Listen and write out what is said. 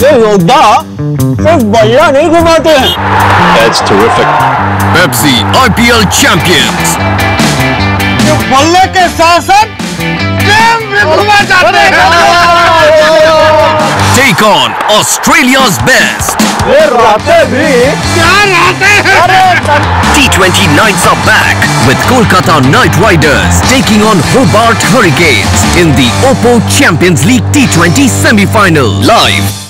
ये योद्धा सिर्फ बल्ला नहीं घुमाते हैं। That's terrific. Pepsi IPL champions. ये बल्ले के साथ साथ गेम भी घुमा जाते हैं। Take on Australia's best. ये रातें भी क्या रातें हैं? T20 nights are back with Kolkata Knight Riders taking on Hobart Hurricanes in the Oppo Champions League T20 semi-final. Live